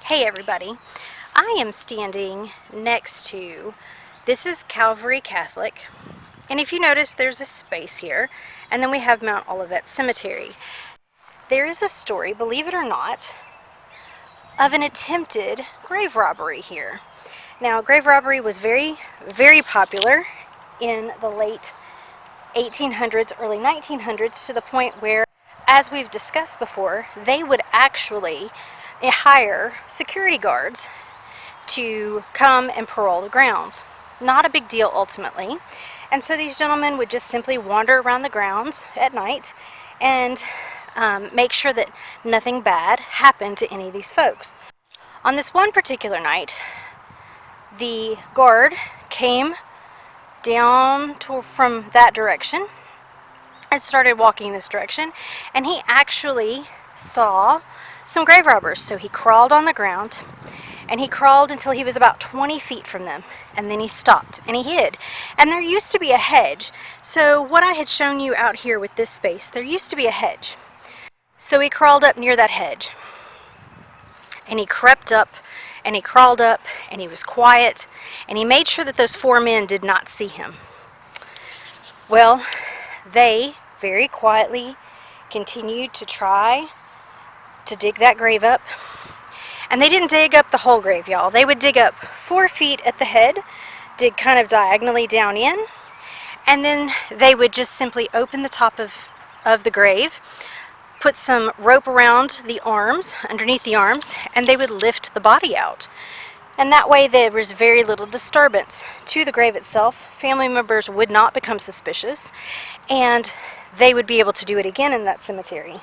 Hey everybody, I am standing next to, this is Calvary Catholic, and if you notice there's a space here, and then we have Mount Olivet Cemetery. There is a story, believe it or not, of an attempted grave robbery here. Now, grave robbery was very, very popular in the late 1800s, early 1900s, to the point where, as we've discussed before, they would actually hire security guards to come and parole the grounds. Not a big deal ultimately. And so these gentlemen would just simply wander around the grounds at night and make sure that nothing bad happened to any of these folks. On this one particular night, the guard came down from that direction and started walking this direction, and he actually saw some grave robbers. So he crawled on the ground, and he crawled until he was about 20 feet from them, and then he stopped and he hid. And there used to be a hedge. So what I had shown you out here with this space, there used to be a hedge. So he crawled up near that hedge, and he crept up and he crawled up, and he was quiet, and he made sure that those four men did not see him. Well, they very quietly continued to try to dig that grave up. And they didn't dig up the whole grave, y'all. They would dig up 4 feet at the head, dig kind of diagonally down in, and then they would just simply open the top of the grave, put some rope around the arms, underneath the arms, and they would lift the body out. And that way there was very little disturbance to the grave itself. Family members would not become suspicious, and they would be able to do it again in that cemetery.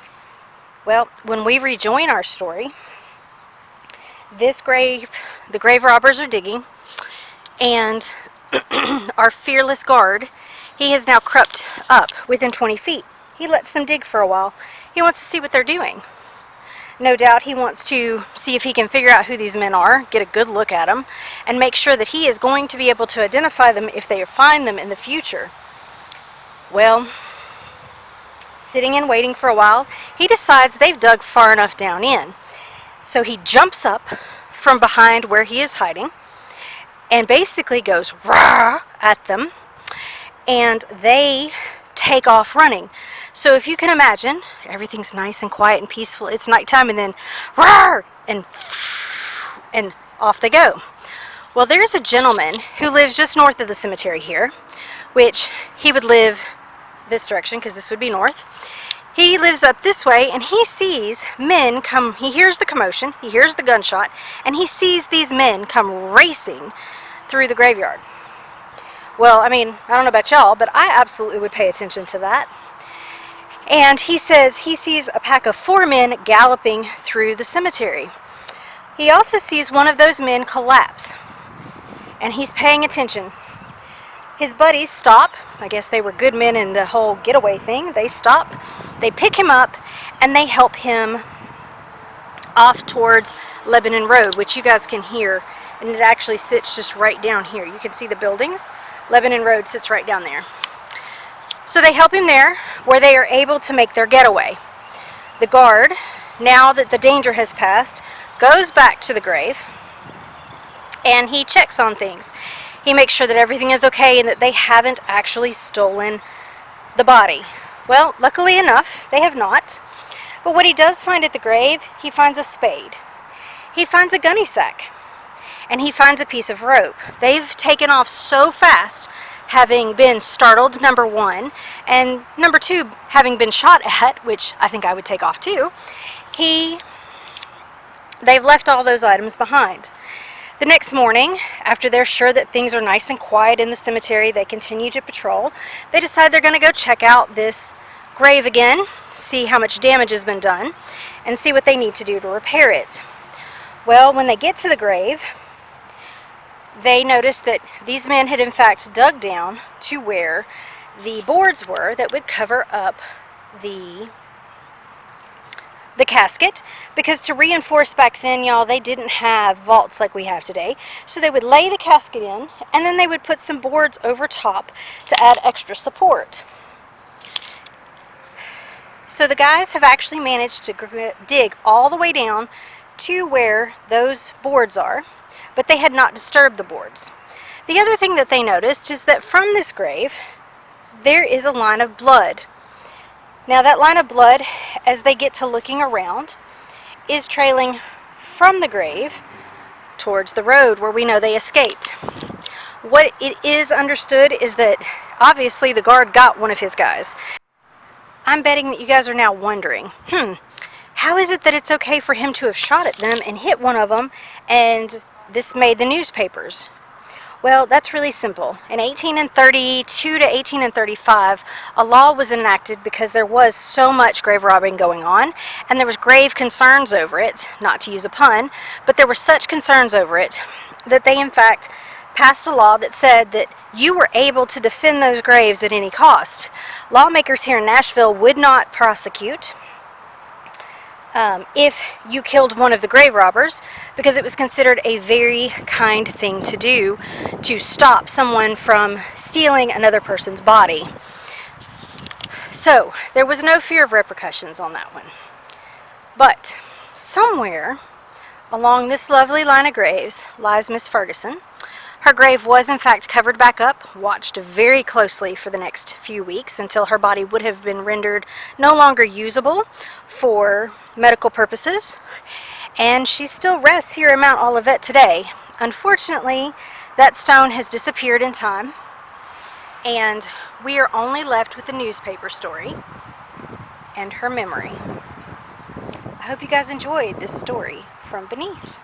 Well, when we rejoin our story, this grave, the grave robbers are digging, and our fearless guard, he has now crept up within 20 feet. He lets them dig for a while. He wants to see what they're doing. No doubt he wants to see if he can figure out who these men are, get a good look at them, and make sure that he is going to be able to identify them if they find them in the future. Well, sitting and waiting for a while, he decides they've dug far enough down in. So he jumps up from behind where he is hiding and basically goes rah at them, and they take off running. So if you can imagine, everything's nice and quiet and peaceful. It's nighttime, and then rah, and off they go. Well, there's a gentleman who lives just north of the cemetery here, which he would live this direction because this would be north. He lives up this way, and he sees men come. He hears the commotion, he hears the gunshot, and he sees these men come racing through the graveyard. Well, I mean, I don't know about y'all, but I absolutely would pay attention to that. And he says he sees a pack of 4 men galloping through the cemetery. He also sees one of those men collapse, and he's paying attention. His buddies stop. I guess they were good men in the whole getaway thing. They stop, they pick him up, and they help him off towards Lebanon Road, which you guys can hear, and it actually sits just right down here. You can see the buildings. Lebanon Road sits right down there. So they help him there, where they are able to make their getaway. The guard, now that the danger has passed, goes back to the grave, and he checks on things. He makes sure that everything is okay and that they haven't actually stolen the body. Well, luckily enough, they have not. But what he does find at the grave, he finds a spade. He finds a gunny sack. And he finds a piece of rope. They've taken off so fast, having been startled, number one, and number two, having been shot at, which I think I would take off too. They've left all those items behind. The next morning, after they're sure that things are nice and quiet in the cemetery, they continue to patrol. They decide they're going to go check out this grave again, see how much damage has been done, and see what they need to do to repair it. Well, when they get to the grave, they notice that these men had in fact dug down to where the boards were that would cover up the casket, because to reinforce back then, y'all, they didn't have vaults like we have today. So they would lay the casket in, and then they would put some boards over top to add extra support. So the guys have actually managed to dig all the way down to where those boards are, but they had not disturbed the boards. The other thing that they noticed is that from this grave, there is a line of blood. Now that line of blood, as they get to looking around, is trailing from the grave towards the road where we know they escaped. What it is understood is that obviously the guard got one of his guys. I'm betting that you guys are now wondering, how is it that it's okay for him to have shot at them and hit one of them and this made the newspapers? Well, that's really simple. In 1832 to 1835, a law was enacted because there was so much grave robbing going on, and there was grave concerns over it, not to use a pun, but there were such concerns over it that they in fact passed a law that said that you were able to defend those graves at any cost. Lawmakers here in Nashville would not prosecute if you killed one of the grave robbers, because it was considered a very kind thing to do to stop someone from stealing another person's body. So there was no fear of repercussions on that one. But somewhere along this lovely line of graves lies Miss Ferguson. Her grave was in fact covered back up, watched very closely for the next few weeks until her body would have been rendered no longer usable for medical purposes. And she still rests here in Mount Olivet today. Unfortunately, that stone has disappeared in time, and we are only left with the newspaper story and her memory. I hope you guys enjoyed this story from beneath.